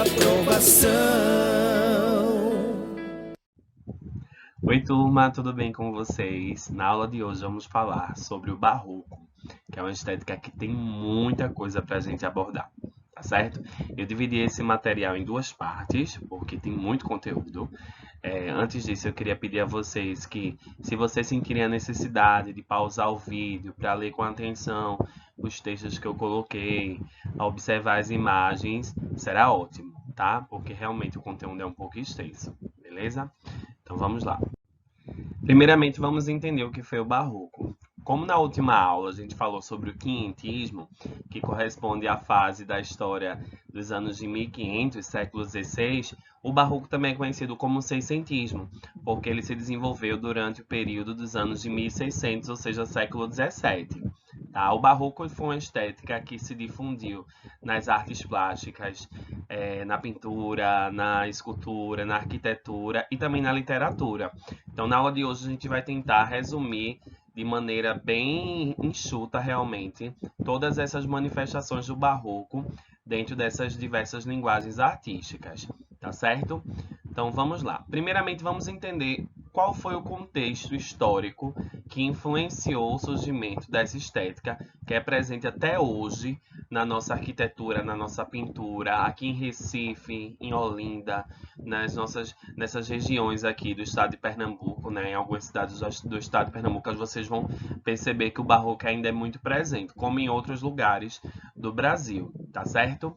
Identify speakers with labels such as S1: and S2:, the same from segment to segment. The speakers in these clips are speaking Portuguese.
S1: aprovação.
S2: Oi, turma, tudo bem com vocês? Na aula de hoje vamos falar sobre o barroco, que é uma estética que tem muita coisa para a gente abordar, tá certo? Eu dividi esse material em duas partes, porque tem muito conteúdo. Antes disso, eu queria pedir a vocês que, se vocês sentirem a necessidade de pausar o vídeo para ler com atenção os textos que eu coloquei, observar as imagens, será ótimo, tá? Porque realmente o conteúdo é um pouco extenso, beleza? Então vamos lá. Primeiramente, vamos entender o que foi o Barroco. Como na última aula a gente falou sobre o quinhentismo, que corresponde à fase da história dos anos de 1500, século XVI, o Barroco também é conhecido como seiscentismo, porque ele se desenvolveu durante o período dos anos de 1600, ou seja, século XVII. Tá? O Barroco foi uma estética que se difundiu nas artes plásticas, na pintura, na escultura, na arquitetura e também na literatura. Então, na aula de hoje, a gente vai tentar resumir de maneira bem enxuta, realmente, todas essas manifestações do Barroco dentro dessas diversas linguagens artísticas, tá certo? Então, vamos lá. Primeiramente, vamos entender qual foi o contexto histórico que influenciou o surgimento dessa estética, que é presente até hoje na nossa arquitetura, na nossa pintura, aqui em Recife, em Olinda, nessas regiões aqui do estado de Pernambuco, né? Em algumas cidades do estado de Pernambuco, vocês vão perceber que o barroco ainda é muito presente, como em outros lugares do Brasil, tá certo?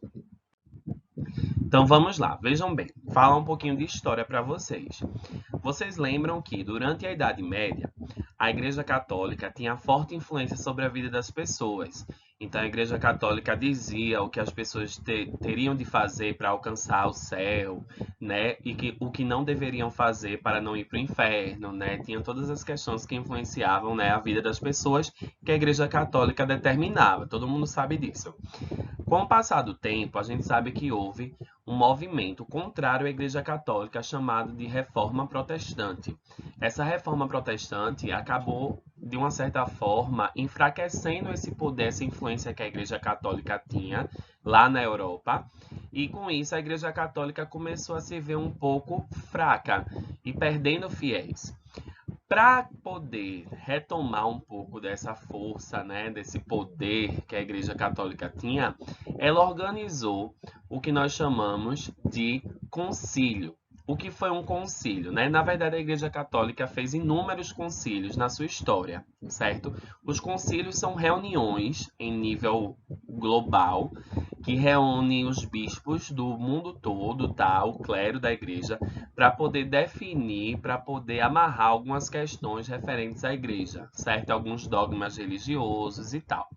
S2: Então vamos lá, vejam bem, falar um pouquinho de história para vocês. Vocês lembram que durante a Idade Média, a Igreja Católica tinha forte influência sobre a vida das pessoas. Então a Igreja Católica dizia o que as pessoas teriam de fazer para alcançar o céu, né? E o que não deveriam fazer para não ir para o inferno, né? Tinha todas as questões que influenciavam, né, a vida das pessoas que a Igreja Católica determinava. Todo mundo sabe disso. Com o passar do tempo, a gente sabe que houve um movimento contrário à Igreja Católica chamado de Reforma Protestante. Essa Reforma Protestante acabou, de uma certa forma, enfraquecendo esse poder, essa influência que a Igreja Católica tinha lá na Europa, e com isso a Igreja Católica começou a se ver um pouco fraca e perdendo fiéis. Para poder retomar um pouco dessa força, né, desse poder que a Igreja Católica tinha, ela organizou o que nós chamamos de concílio. O que foi um concílio, né? Na verdade, a Igreja Católica fez inúmeros concílios na sua história, certo? Os concílios são reuniões em nível global que reúnem os bispos do mundo todo, tá? O clero da igreja, para poder definir, para poder amarrar algumas questões referentes à igreja, certo? Alguns dogmas religiosos e tal.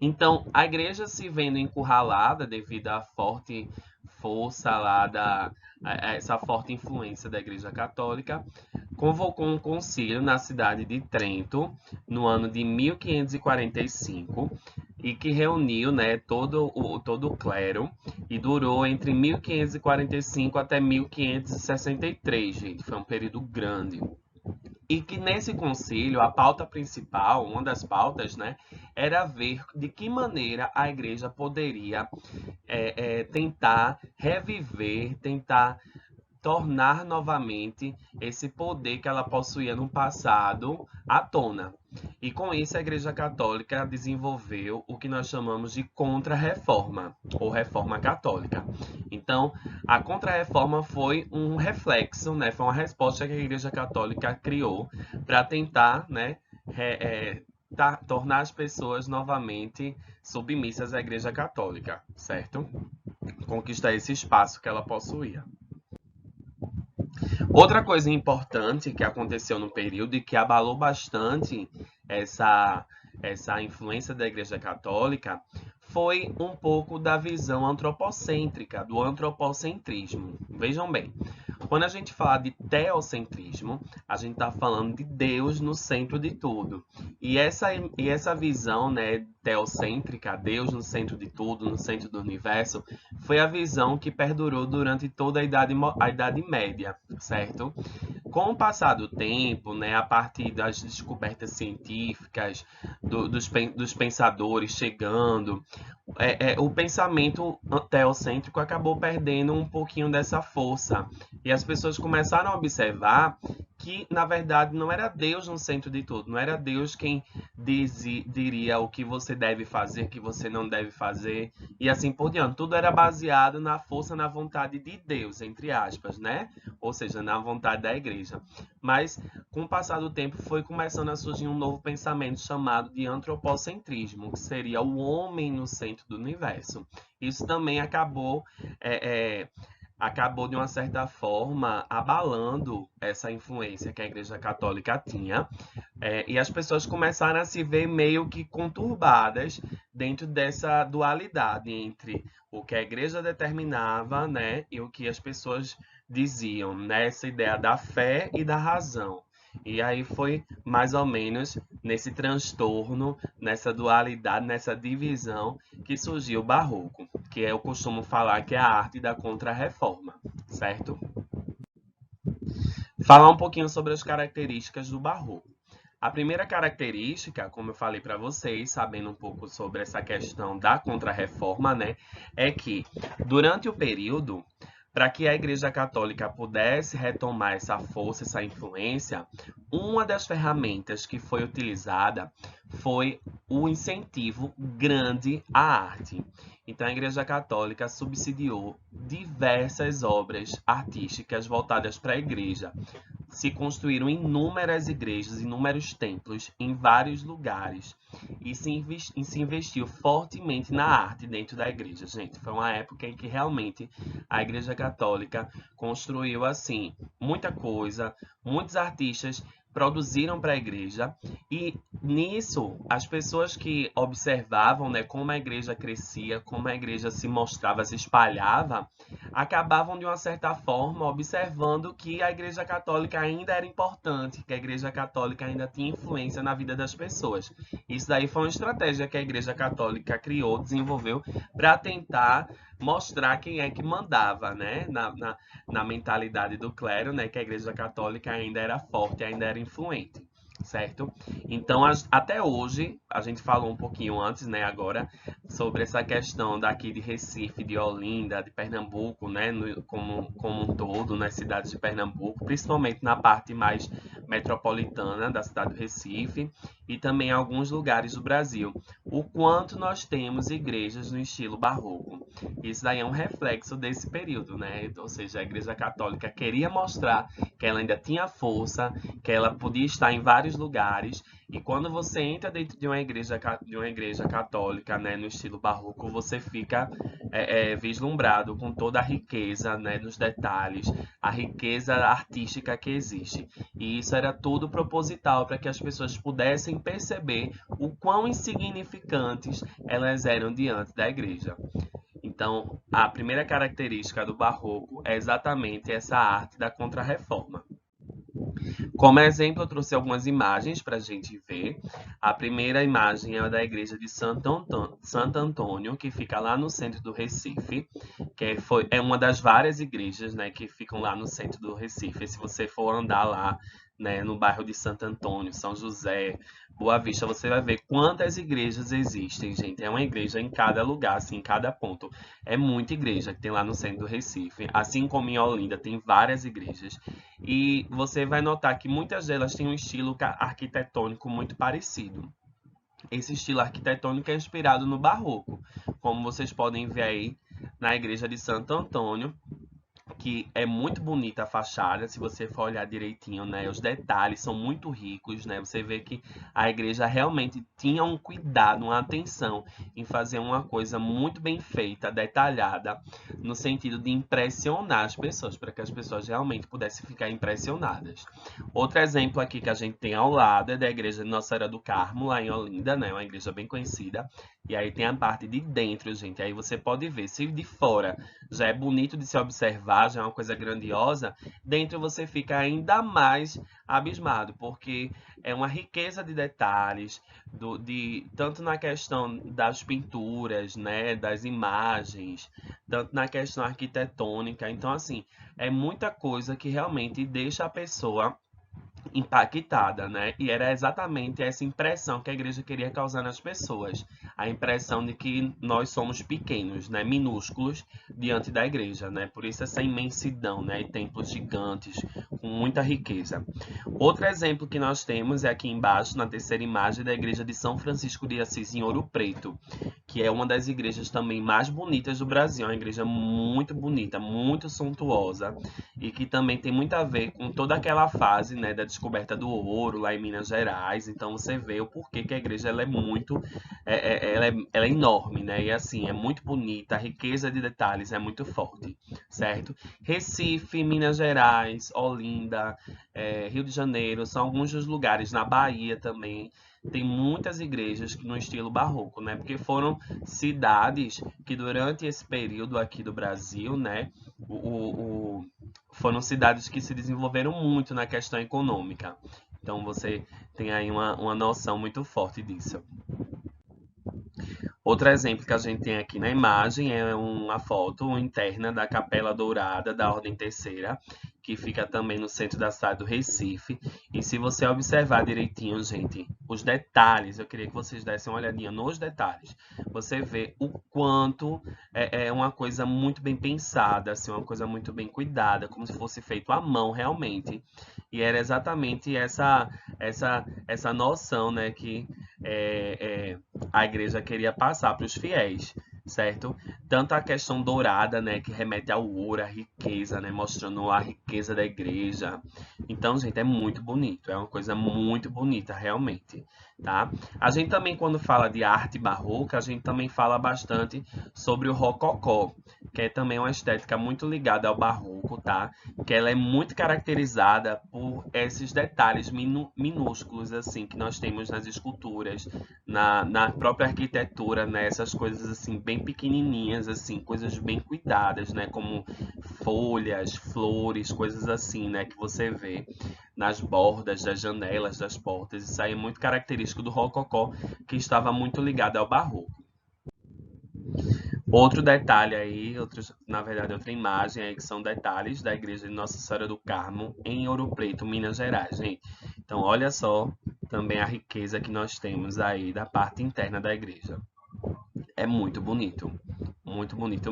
S2: Então, a igreja se vendo encurralada devido à forte força lá essa forte influência da Igreja Católica, convocou um concílio na cidade de Trento no ano de 1545 e que reuniu, né, todo o clero e durou entre 1545 até 1563, gente. Foi um período grande. E que nesse concílio, a pauta principal, uma das pautas, né, era ver de que maneira a igreja poderia tentar reviver, tentar tornar novamente esse poder que ela possuía no passado à tona. E com isso a Igreja Católica desenvolveu o que nós chamamos de Contra-Reforma, ou Reforma Católica. Então, a Contra-Reforma foi um reflexo, né, foi uma resposta que a Igreja Católica criou para tentar, né, tornar as pessoas novamente submissas à Igreja Católica, certo? Conquistar esse espaço que ela possuía. Outra coisa importante que aconteceu no período e que abalou bastante essa influência da Igreja Católica foi um pouco da visão antropocêntrica, do antropocentrismo. Vejam bem, quando a gente fala de teocentrismo, a gente está falando de Deus no centro de tudo. E essa visão, né, teocêntrica, Deus no centro de tudo, no centro do universo, foi a visão que perdurou durante toda a Idade Média, certo? Com o passar do tempo, né, a partir das descobertas científicas, dos pensadores chegando, o pensamento teocêntrico acabou perdendo um pouquinho dessa força. E as pessoas começaram a observar que, na verdade, não era Deus no centro de tudo, não era Deus quem diria o que você deve fazer, o que você não deve fazer, e assim por diante. Tudo era baseado na força, na vontade de Deus, entre aspas, né? Ou seja, na vontade da igreja. Mas, com o passar do tempo, foi começando a surgir um novo pensamento chamado de antropocentrismo, que seria o homem no centro do universo. Isso também é, é, acabou de uma certa forma abalando essa influência que a Igreja Católica tinha, e as pessoas começaram a se ver meio que conturbadas dentro dessa dualidade entre o que a Igreja determinava, né, e o que as pessoas diziam, né, essa ideia da fé e da razão. E aí foi mais ou menos nesse transtorno, nessa dualidade, nessa divisão que surgiu o Barroco, que eu costumo falar que é a arte da Contra-Reforma, certo? Falar um pouquinho sobre as características do Barroco. A primeira característica, como eu falei para vocês, sabendo um pouco sobre essa questão da Contra-Reforma, né, é que durante o período, para que a Igreja Católica pudesse retomar essa força, essa influência, uma das ferramentas que foi utilizada foi o incentivo grande à arte. Então, a Igreja Católica subsidiou diversas obras artísticas voltadas para a Igreja. Se construíram inúmeras igrejas, inúmeros templos em vários lugares e se investiu fortemente na arte dentro da igreja, gente. Foi uma época em que realmente a Igreja Católica construiu assim muita coisa, muitos artistas produziram para a igreja e nisso as pessoas que observavam, né, como a igreja crescia, como a igreja se mostrava, se espalhava, acabavam de uma certa forma observando que a Igreja Católica ainda era importante, que a Igreja Católica ainda tinha influência na vida das pessoas. Isso daí foi uma estratégia que a Igreja Católica criou, desenvolveu para tentar mostrar quem é que mandava, né, na mentalidade do clero, né, que a Igreja Católica ainda era forte, ainda era influente. Certo? Então, até hoje, a gente falou um pouquinho antes, né, agora, sobre essa questão daqui de Recife, de Olinda, de Pernambuco, né, como um todo, nas cidades de Pernambuco, principalmente na parte mais metropolitana da cidade do Recife e também em alguns lugares do Brasil, o quanto nós temos igrejas no estilo barroco. Isso daí é um reflexo desse período, né? Ou seja, a Igreja Católica queria mostrar que ela ainda tinha força, que ela podia estar em vários lugares. E quando você entra dentro de uma igreja católica, né, no estilo barroco, você fica vislumbrado com toda a riqueza, né, nos detalhes, a riqueza artística que existe. E isso era tudo proposital para que as pessoas pudessem perceber o quão insignificantes elas eram diante da igreja. Então, a primeira característica do barroco é exatamente essa arte da contrarreforma. Como exemplo, eu trouxe algumas imagens para a gente ver. A primeira imagem é da igreja de Santo Antônio, que fica lá no centro do Recife, é uma das várias igrejas, né, que ficam lá no centro do Recife. E se você for andar lá, né, no bairro de Santo Antônio, São José, Boa Vista, você vai ver quantas igrejas existem, gente. É uma igreja em cada lugar, assim, em cada ponto. É muita igreja que tem lá no centro do Recife. Assim como em Olinda, tem várias igrejas. E você vai notar que muitas delas têm um estilo arquitetônico muito parecido. Esse estilo arquitetônico é inspirado no barroco, como vocês podem ver aí na igreja de Santo Antônio, que é muito bonita a fachada, se você for olhar direitinho, né? Os detalhes são muito ricos, né? Você vê que a igreja realmente tinha um cuidado, uma atenção em fazer uma coisa muito bem feita, detalhada, no sentido de impressionar as pessoas, para que as pessoas realmente pudessem ficar impressionadas. Outro exemplo aqui que a gente tem ao lado é da igreja de Nossa Senhora do Carmo, lá em Olinda, né? Uma igreja bem conhecida. E aí tem a parte de dentro, gente. Aí você pode ver, se de fora já é bonito de se observar, já é uma coisa grandiosa, dentro você fica ainda mais abismado, porque é uma riqueza de detalhes, tanto na questão das pinturas, né, das imagens, tanto na questão arquitetônica. Então, assim, é muita coisa que realmente deixa a pessoa impactada, né? E era exatamente essa impressão que a igreja queria causar nas pessoas, a impressão de que nós somos pequenos, né? Minúsculos diante da igreja, né? Por isso essa imensidão, né? E templos gigantes com muita riqueza. Outro exemplo que nós temos é aqui embaixo, na terceira imagem, da igreja de São Francisco de Assis, em Ouro Preto, que é uma das igrejas também mais bonitas do Brasil, é uma igreja muito bonita, muito suntuosa, e que também tem muito a ver com toda aquela fase, né, da descoberta do ouro lá em Minas Gerais. Então você vê o porquê que a igreja ela é muito, ela é enorme, né, e assim, é muito bonita, a riqueza de detalhes é muito forte, certo? Recife, Minas Gerais, Olinda, Rio de Janeiro, são alguns dos lugares, na Bahia também, tem muitas igrejas no estilo barroco, né? Porque foram cidades que durante esse período aqui do Brasil, né? Foram cidades que se desenvolveram muito na questão econômica. Então você tem aí uma noção muito forte disso. Outro exemplo que a gente tem aqui na imagem é uma foto interna da Capela Dourada da Ordem Terceira, que fica também no centro da cidade do Recife. E se você observar direitinho, gente, os detalhes, eu queria que vocês dessem uma olhadinha nos detalhes. Você vê o quanto é uma coisa muito bem pensada, assim, uma coisa muito bem cuidada, como se fosse feito à mão realmente. E era exatamente essa noção, né, que a igreja queria passar para os fiéis, certo? Tanto a questão dourada, né, que remete ao ouro, à riqueza, né, mostrando a riqueza da igreja. Então, gente, é muito bonito, é uma coisa muito bonita, realmente, tá? A gente também, quando fala de arte barroca, a gente também fala bastante sobre o rococó, que é também uma estética muito ligada ao barroco, tá? Que ela é muito caracterizada por esses detalhes minúsculos, assim, que nós temos nas esculturas, na própria arquitetura, né? Essas coisas assim bem pequenininhas, assim, coisas bem cuidadas, né? Como folhas, flores, coisas assim, né? Que você vê nas bordas das janelas, das portas. Isso aí é muito característico do rococó, que estava muito ligado ao barroco. Outro detalhe aí, na verdade, outra imagem aí, que são detalhes da igreja de Nossa Senhora do Carmo, em Ouro Preto, Minas Gerais, gente. Então, olha só também a riqueza que nós temos aí da parte interna da igreja. É muito bonito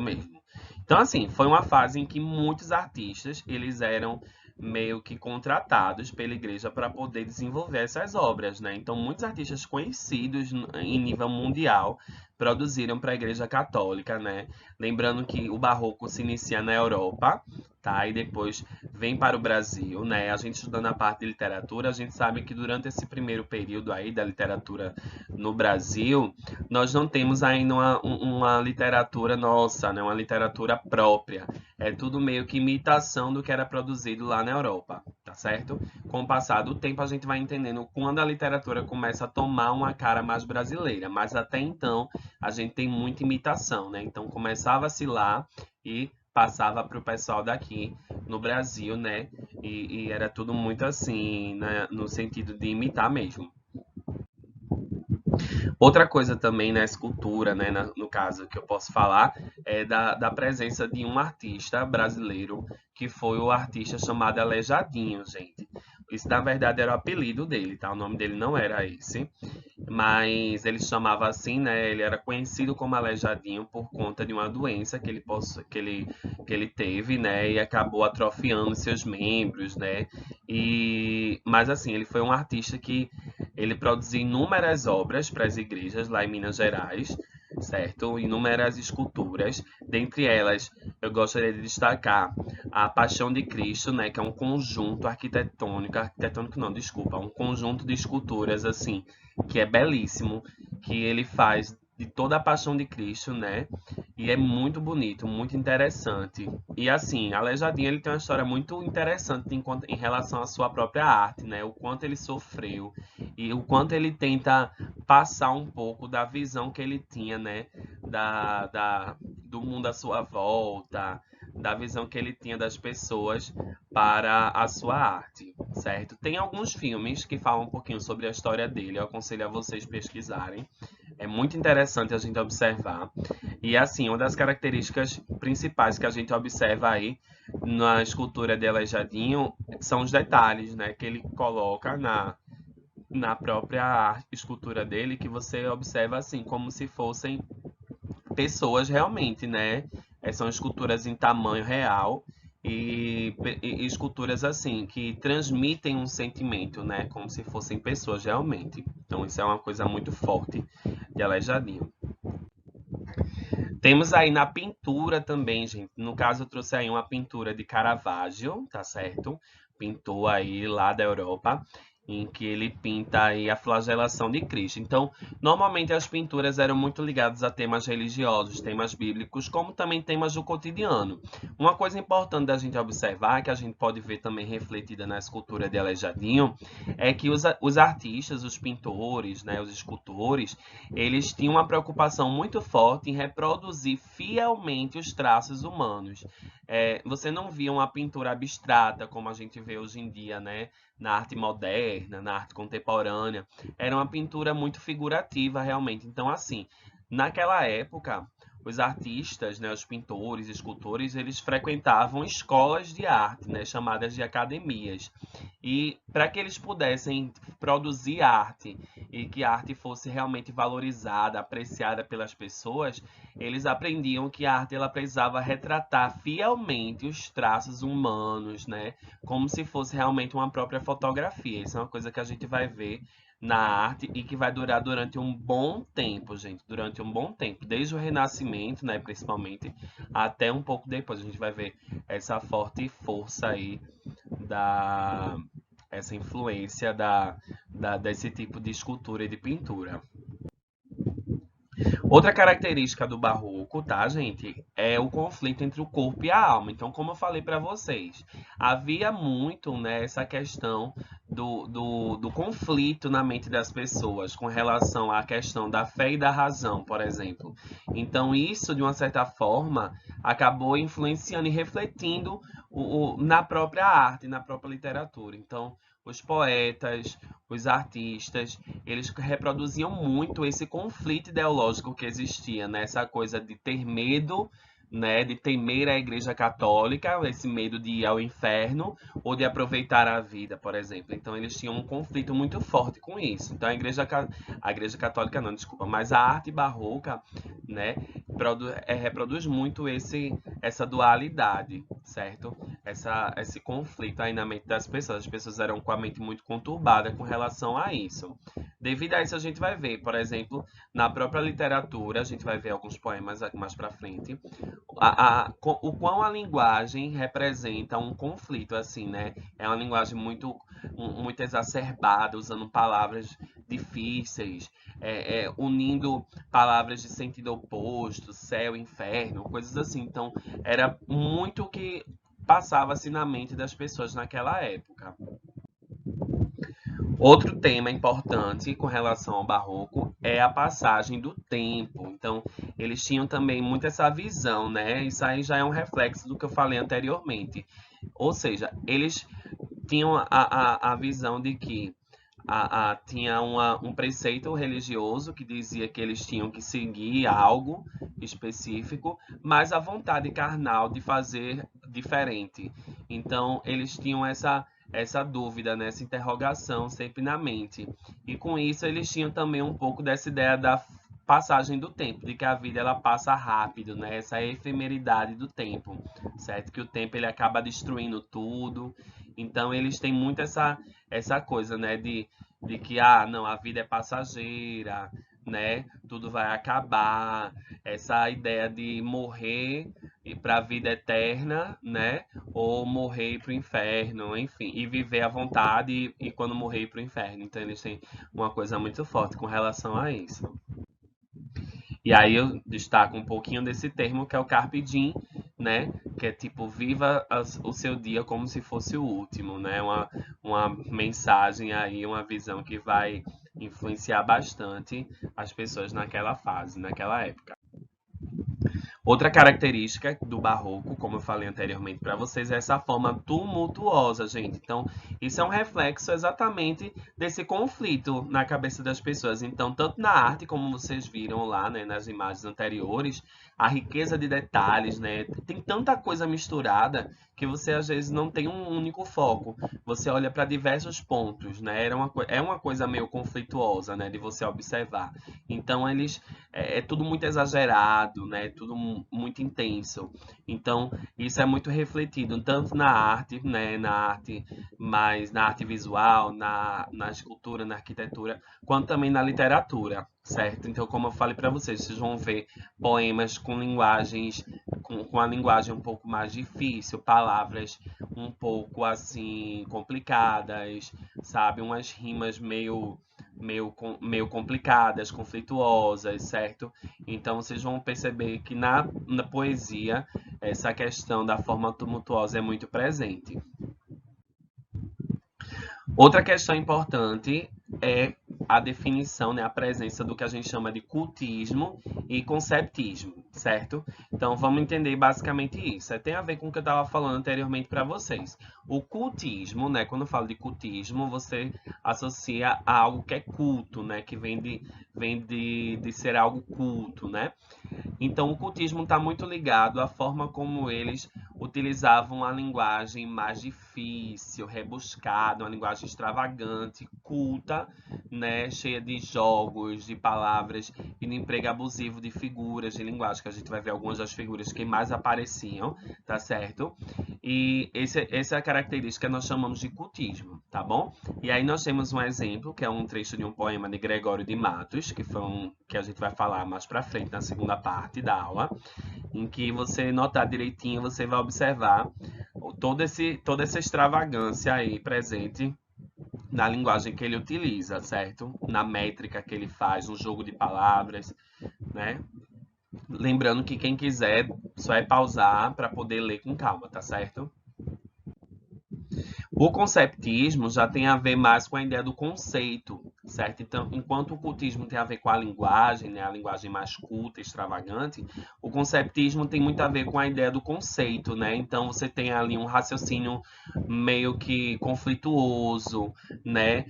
S2: mesmo. Então, assim, foi uma fase em que muitos artistas, eles eram meio que contratados pela igreja para poder desenvolver essas obras, né? Então, muitos artistas conhecidos em nível mundial produziram para a igreja católica, né? Lembrando que o barroco se inicia na Europa, tá? E depois vem para o Brasil, né? A gente estudando a parte de literatura, a gente sabe que durante esse primeiro período aí da literatura no Brasil, nós não temos ainda uma literatura nossa, né? Uma literatura própria. É tudo meio que imitação do que era produzido lá na Europa, tá certo? Com o passar do tempo, a gente vai entendendo quando a literatura começa a tomar uma cara mais brasileira, mas até então a gente tem muita imitação, né? Então começava-se lá e passava para o pessoal daqui no Brasil, né? E era tudo muito assim, né? No sentido de imitar mesmo. Outra coisa também na escultura, né, no caso que eu posso falar, é da presença de um artista brasileiro, que foi o artista chamado Aleijadinho, gente. Isso, na verdade, era o apelido dele, tá? O nome dele não era esse, mas ele chamava assim, né? Ele era conhecido como Aleijadinho por conta de uma doença que ele teve, né? E acabou atrofiando seus membros, né? Mas assim, ele foi um artista que ele produziu inúmeras obras para as igrejas lá em Minas Gerais, certo? Inúmeras esculturas. Dentre elas, eu gostaria de destacar a Paixão de Cristo, né? Que é um conjunto arquitetônico não, desculpa, um conjunto de esculturas assim que é belíssimo, que ele faz de toda a Paixão de Cristo, né? E é muito bonito, muito interessante. E assim, Aleijadinho ele tem uma história muito interessante em relação à sua própria arte, né? O quanto ele sofreu e o quanto ele tenta passar um pouco da visão que ele tinha, né? Do mundo à sua volta, da visão que ele tinha das pessoas para a sua arte, certo? Tem alguns filmes que falam um pouquinho sobre a história dele, eu aconselho a vocês pesquisarem, É muito interessante a gente observar. E assim, uma das características principais que a gente observa aí na escultura de Aleijadinho são os detalhes, né, que ele coloca na própria escultura dele, que você observa assim, como se fossem pessoas realmente, né? São esculturas em tamanho real e esculturas assim que transmitem um sentimento, né? Como se fossem pessoas realmente. Então isso é uma coisa muito forte de Aleijadinho. Temos aí na pintura também, gente. No caso, eu trouxe aí uma pintura de Caravaggio, tá certo? Pintor aí lá da Europa, em que ele pinta aí a flagelação de Cristo. Então, normalmente as pinturas eram muito ligadas a temas religiosos, temas bíblicos, como também temas do cotidiano. Uma coisa importante da gente observar, que a gente pode ver também refletida na escultura de Aleijadinho, é que os artistas, os pintores, né, os escultores, eles tinham uma preocupação muito forte em reproduzir fielmente os traços humanos. Você não via uma pintura abstrata como a gente vê hoje em dia, né? Na arte moderna, na arte contemporânea. Era uma pintura muito figurativa, realmente. Então, assim, naquela época, os artistas, né, os pintores, escultores, eles frequentavam escolas de arte, né, chamadas de academias. E para que eles pudessem produzir arte e que a arte fosse realmente valorizada, apreciada pelas pessoas, eles aprendiam que a arte ela precisava retratar fielmente os traços humanos, né? Como se fosse realmente uma própria fotografia. Isso é uma coisa que a gente vai ver na arte e que vai durar durante um bom tempo, gente, durante um bom tempo, desde o Renascimento, né, principalmente, até um pouco depois. A gente vai ver essa forte força aí da essa influência desse tipo de escultura e de pintura. Outra característica do barroco, tá, gente, é o conflito entre o corpo e a alma. Então, como eu falei para vocês, havia muito, né, essa questão do conflito na mente das pessoas com relação à questão da fé e da razão, por exemplo. Então, isso, de uma certa forma, acabou influenciando e refletindo na própria arte, na própria literatura. Então, os poetas, os artistas, eles reproduziam muito esse conflito ideológico que existia, né? Essa coisa de ter medo, né? De temer a Igreja Católica, esse medo de ir ao inferno ou de aproveitar a vida, por exemplo. Então eles tinham um conflito muito forte com isso. Então a Igreja Católica não, desculpa, mas a arte barroca, né? Reproduz muito essa dualidade, certo? Esse conflito aí na mente das pessoas. As pessoas eram com a mente muito conturbada com relação a isso. Devido a isso, a gente vai ver, por exemplo, na própria literatura, a gente vai ver alguns poemas mais para frente, o quão a linguagem representa um conflito, assim, né? É uma linguagem muito exacerbada, usando palavras difíceis, unindo palavras de sentido oposto, céu, inferno, coisas assim. Então, era muito o que passava-se na mente das pessoas naquela época. Outro tema importante com relação ao barroco é a passagem do tempo. Então, eles tinham também muito essa visão, né? Isso aí já é um reflexo do que eu falei anteriormente. Ou seja, eles tinham a visão de que tinha um preceito religioso que dizia que eles tinham que seguir algo específico, mas a vontade carnal de fazer diferente. Então, eles tinham essa dúvida, né? Essa interrogação sempre na mente. E com isso, eles tinham também um pouco dessa ideia da passagem do tempo, de que a vida ela passa rápido, né? Essa efemeridade do tempo, certo? Que o tempo ele acaba destruindo tudo. Então eles têm muito essa coisa, né, de que não, a vida é passageira, né? Tudo vai acabar. Essa ideia de morrer e para a vida eterna, né? Ou morrer para o inferno, enfim, e viver à vontade e quando morrer ir para o inferno. Então eles têm uma coisa muito forte com relação a isso. E aí eu destaco um pouquinho desse termo que é o carpe diem, né? Que é tipo, viva o seu dia como se fosse o último, né? Uma mensagem aí, uma visão que vai influenciar bastante as pessoas naquela fase, naquela época. Outra característica do barroco, como eu falei anteriormente para vocês, é essa forma tumultuosa, gente. Então, isso é um reflexo exatamente desse conflito na cabeça das pessoas. Então, tanto na arte, como vocês viram lá, né, nas imagens anteriores, a riqueza de detalhes, né, tem tanta coisa misturada que você às vezes não tem um único foco. Você olha para diversos pontos, né? É uma coisa meio conflituosa, né, de você observar. Então, é tudo muito exagerado, né? Tudo muito intenso. Então, isso é muito refletido tanto na arte, né? Na arte visual, na escultura, na arquitetura, quanto também na literatura, certo? Então, como eu falei para vocês, vocês vão ver poemas com linguagens, com a linguagem um pouco mais difícil, palavras um pouco assim complicadas, sabe? Umas rimas meio complicadas, conflituosas, certo? Então vocês vão perceber que na poesia essa questão da forma tumultuosa é muito presente. Outra questão importante é a definição, né, a presença do que a gente chama de cultismo e conceptismo, certo? Então vamos entender basicamente isso. Tem a ver com o que eu estava falando anteriormente para vocês. O cultismo, né, quando eu falo de cultismo, você associa a algo que é culto, né, que vem de ser algo culto, né? Então, o cultismo está muito ligado à forma como eles utilizavam a linguagem mais difícil, rebuscada, uma linguagem extravagante, culta, né, cheia de jogos, de palavras e de emprego abusivo de figuras de linguagem, que a gente vai ver algumas das figuras que mais apareciam, tá certo? E essa é a característica que nós chamamos de cultismo, tá bom? E aí nós temos um exemplo, que é um trecho de um poema de Gregório de Matos, que foi que a gente vai falar mais para frente na segunda parte da aula, em que você notar direitinho, você vai observar toda essa extravagância aí presente na linguagem que ele utiliza, certo? Na métrica que ele faz, no jogo de palavras, né? Lembrando que quem quiser só é pausar para poder ler com calma, tá certo? O conceptismo já tem a ver mais com a ideia do conceito, certo? Então, enquanto o cultismo tem a ver com a linguagem, né, a linguagem mais culta, extravagante, o conceptismo tem muito a ver com a ideia do conceito, né? Então, você tem ali um raciocínio meio que conflituoso, né?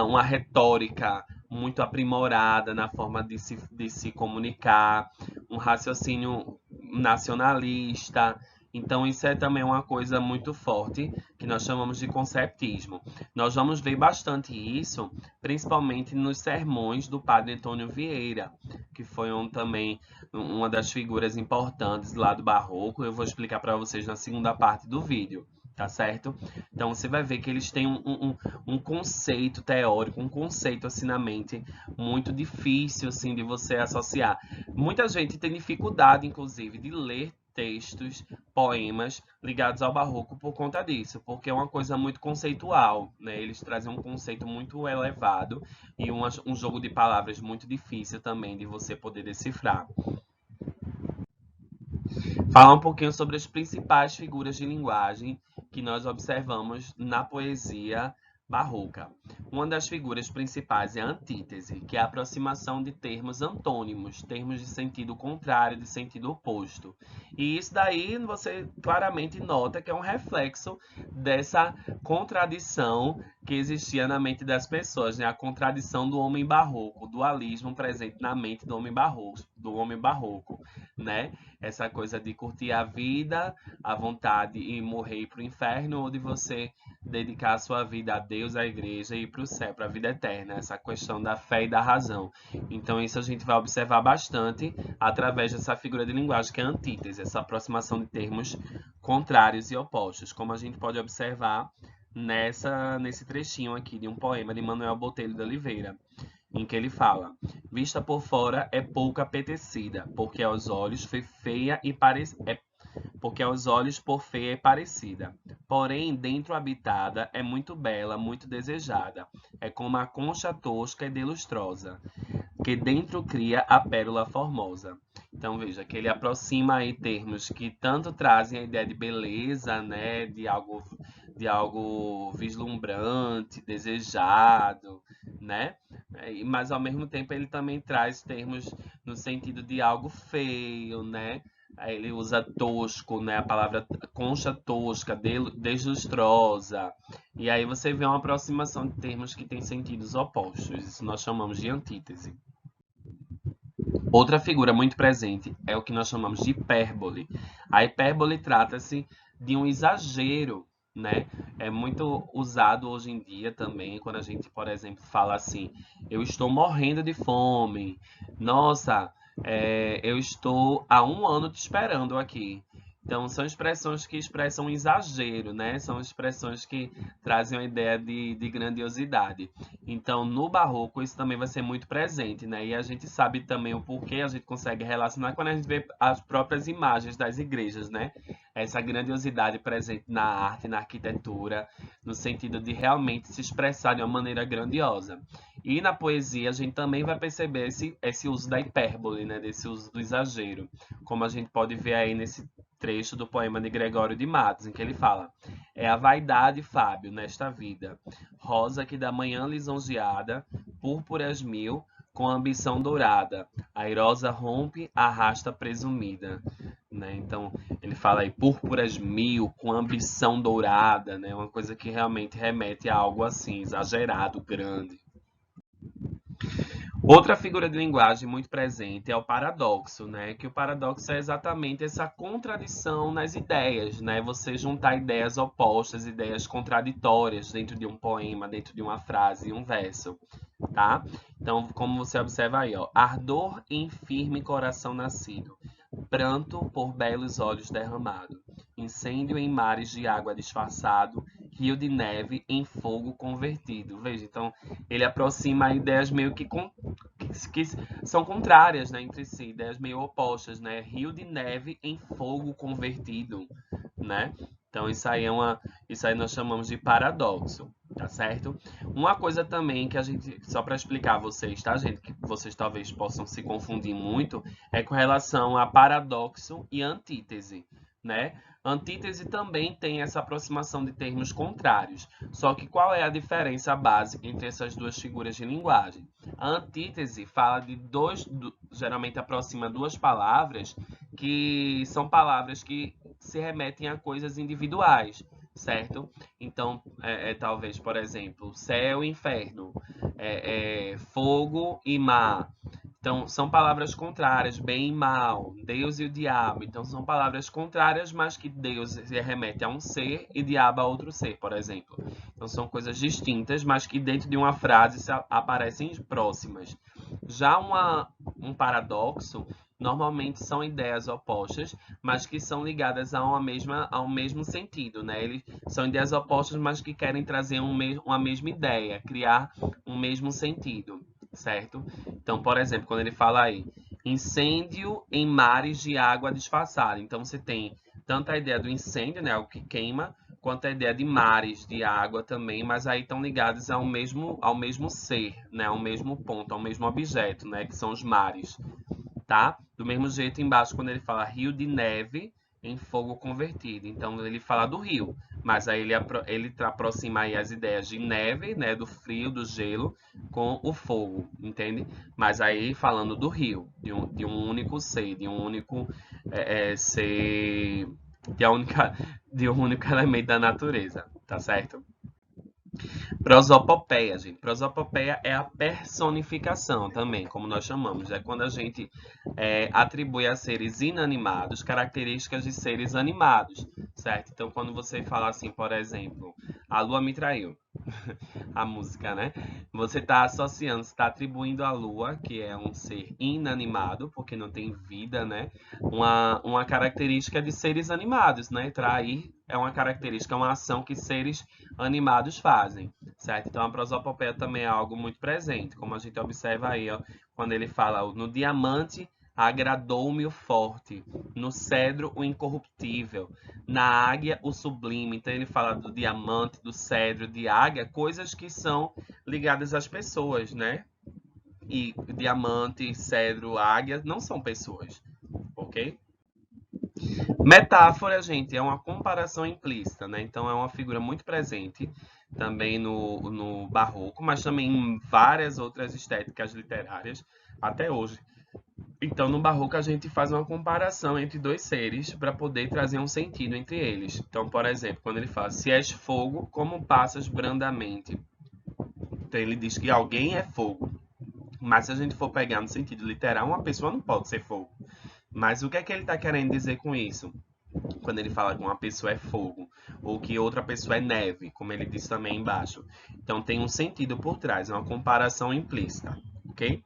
S2: Uma retórica muito aprimorada na forma de se comunicar, um raciocínio nacionalista. Então, isso é também uma coisa muito forte que nós chamamos de conceptismo. Nós vamos ver bastante isso, principalmente nos sermões do padre Antônio Vieira, que foi também uma das figuras importantes lá do Barroco. Eu vou explicar para vocês na segunda parte do vídeo, tá certo? Então você vai ver que eles têm um conceito teórico, um conceito assim na mente muito difícil assim de você associar. Muita gente tem dificuldade, inclusive, de ler textos, poemas ligados ao barroco por conta disso, porque é uma coisa muito conceitual, né? Eles trazem um conceito muito elevado e um jogo de palavras muito difícil também de você poder decifrar. Falar um pouquinho sobre as principais figuras de linguagem que nós observamos na poesia barroca. Uma das figuras principais é a antítese, que é a aproximação de termos antônimos, termos de sentido contrário, de sentido oposto. E isso daí você claramente nota que é um reflexo dessa contradição que existia na mente das pessoas, né? A contradição do homem barroco, o dualismo presente na mente do homem barroco, né? Essa coisa de curtir a vida, a vontade e morrer para o inferno, ou de você dedicar a sua vida a Deus, à igreja e para o céu, para a vida eterna, essa questão da fé e da razão. Então isso a gente vai observar bastante através dessa figura de linguagem que é a antítese, essa aproximação de termos contrários e opostos, como a gente pode observar nesse trechinho aqui de um poema de Manuel Botelho de Oliveira, em que ele fala: vista por fora é pouco apetecida, porque aos olhos foi feia e porque aos olhos por feia e parecida. Porém, dentro habitada é muito bela, muito desejada. É como a concha tosca e delustrosa, que dentro cria a pérola formosa. Então veja que ele aproxima aí termos que tanto trazem a ideia de beleza, né, de algo vislumbrante, desejado, né? Mas ao mesmo tempo ele também traz termos no sentido de algo feio, né? Aí ele usa tosco, né? A palavra concha tosca, deslustrosa. E aí você vê uma aproximação de termos que têm sentidos opostos. Isso nós chamamos de antítese. Outra figura muito presente é o que nós chamamos de hipérbole. A hipérbole trata-se de um exagero, né? É muito usado hoje em dia também, quando a gente, por exemplo, fala assim: eu estou morrendo de fome. Nossa, eu estou há um ano te esperando aqui. Então, são expressões que expressam um exagero, né? São expressões que trazem uma ideia de grandiosidade. Então, no barroco, isso também vai ser muito presente, né? E a gente sabe também o porquê a gente consegue relacionar quando a gente vê as próprias imagens das igrejas, né? Essa grandiosidade presente na arte, na arquitetura, no sentido de realmente se expressar de uma maneira grandiosa. E na poesia, a gente também vai perceber esse uso da hipérbole, né? Desse uso do exagero, como a gente pode ver aí nesse trecho do poema de Gregório de Matos, em que ele fala: é a vaidade, Fábio, nesta vida, rosa que da manhã lisonjeada, púrpuras mil, com ambição dourada, airosa rompe, arrasta presumida. Né? Então, ele fala aí, púrpuras mil, com ambição dourada, né? Uma coisa que realmente remete a algo assim, exagerado, grande. Outra figura de linguagem muito presente é o paradoxo, né? Que o paradoxo é exatamente essa contradição nas ideias, né? Você juntar ideias opostas, ideias contraditórias dentro de um poema, dentro de uma frase e um verso, tá? Então, como você observa aí, ó, ardor em firme coração nascido, pranto por belos olhos derramado, incêndio em mares de água disfarçado, rio de neve em fogo convertido. Veja, então ele aproxima ideias meio que são contrárias, né, entre si, ideias meio opostas, né? Rio de neve em fogo convertido, né? Então isso aí nós chamamos de paradoxo, tá certo? Uma coisa também que a gente, só para explicar a vocês, tá, gente, que vocês talvez possam se confundir muito, é com relação a paradoxo e antítese, né? Antítese também tem essa aproximação de termos contrários. Só que qual é a diferença básica entre essas duas figuras de linguagem? A antítese fala de geralmente aproxima duas palavras que são palavras que se remetem a coisas individuais, certo? Então, talvez, por exemplo, céu e inferno, fogo e mar. Então, são palavras contrárias, bem e mal, Deus e o diabo. Então, são palavras contrárias, mas que Deus se remete a um ser e diabo a outro ser, por exemplo. Então, são coisas distintas, mas que dentro de uma frase aparecem próximas. Já um paradoxo, normalmente são ideias opostas, mas que são ligadas ao mesmo sentido, né? Eles são ideias opostas, mas que querem trazer uma mesma ideia, criar um mesmo sentido, certo? Então, por exemplo, quando ele fala aí, incêndio em mares de água disfarçada. Então, você tem tanto a ideia do incêndio, né, algo que queima, quanto a ideia de mares, de água também, mas aí estão ligados ao mesmo ser, né, ao mesmo ponto, ao mesmo objeto, né, que são os mares, tá? Do mesmo jeito, embaixo, quando ele fala rio de neve em fogo convertido. Então, ele fala do rio, mas aí ele aproxima aí as ideias de neve, né, do frio, do gelo, com o fogo, entende? Mas aí falando do rio, de um único ser, de um único ser, de um único elemento da natureza, tá certo? Prosopopeia, gente. Prosopopeia é a personificação também, como nós chamamos. É quando a gente atribui a seres inanimados características de seres animados, certo? Então, quando você fala assim, por exemplo, a lua me traiu, a música, né? Você está associando, está atribuindo à lua, que é um ser inanimado, porque não tem vida, né? Uma característica de seres animados, né? Trair é uma característica, é uma ação que seres animados fazem, certo? Então a prosopopeia também é algo muito presente, como a gente observa aí, ó, quando ele fala no diamante agradou-me o forte, no cedro o incorruptível, na águia o sublime. Então ele fala do diamante, do cedro, de águia, coisas que são ligadas às pessoas, né? E diamante, cedro, águia não são pessoas, ok? Metáfora, gente, é uma comparação implícita, né? Então é uma figura muito presente também no barroco, mas também em várias outras estéticas literárias até hoje. Então, no Barroco, a gente faz uma comparação entre dois seres para poder trazer um sentido entre eles. Então, por exemplo, quando ele fala, se és fogo, como passas brandamente? Então, ele diz que alguém é fogo. Mas se a gente for pegar no sentido literal, uma pessoa não pode ser fogo. Mas o que é que ele está querendo dizer com isso? Quando ele fala que uma pessoa é fogo, ou que outra pessoa é neve, como ele disse também embaixo. Então, tem um sentido por trás, é uma comparação implícita, ok?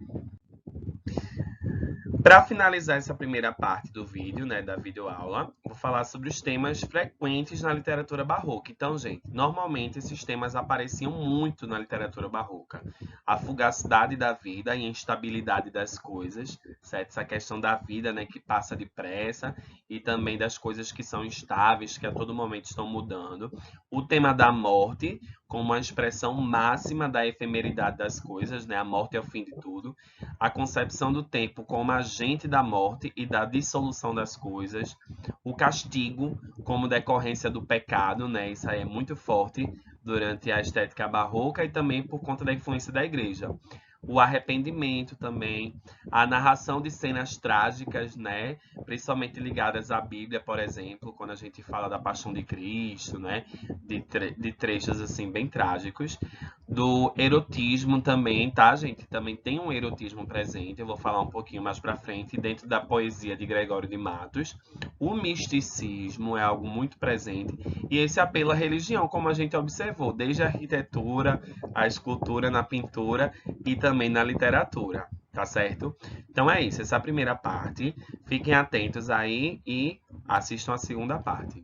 S2: Para finalizar essa primeira parte do vídeo, né, da videoaula, vou falar sobre os temas frequentes na literatura barroca. Então, gente, normalmente esses temas apareciam muito na literatura barroca. A fugacidade da vida e a instabilidade das coisas, certo? Essa questão da vida, né, que passa depressa e também das coisas que são instáveis, que a todo momento estão mudando. O tema da morte, como uma expressão máxima da efemeridade das coisas, né? A morte é o fim de tudo. A concepção do tempo como agente da morte e da dissolução das coisas, o castigo como decorrência do pecado, né? Isso aí é muito forte durante a estética barroca e também por conta da influência da igreja. O arrependimento também, a narração de cenas trágicas, né? Principalmente ligadas à Bíblia, por exemplo, quando a gente fala da Paixão de Cristo, né? De trechos assim bem trágicos. Do erotismo também, tá, gente? Também tem um erotismo presente, eu vou falar um pouquinho mais pra frente, dentro da poesia de Gregório de Matos. O misticismo é algo muito presente, e esse apelo à religião, como a gente observou, desde a arquitetura, a escultura, na pintura e também na literatura, tá certo? Então é isso, essa é a primeira parte. Fiquem atentos aí e assistam a segunda parte.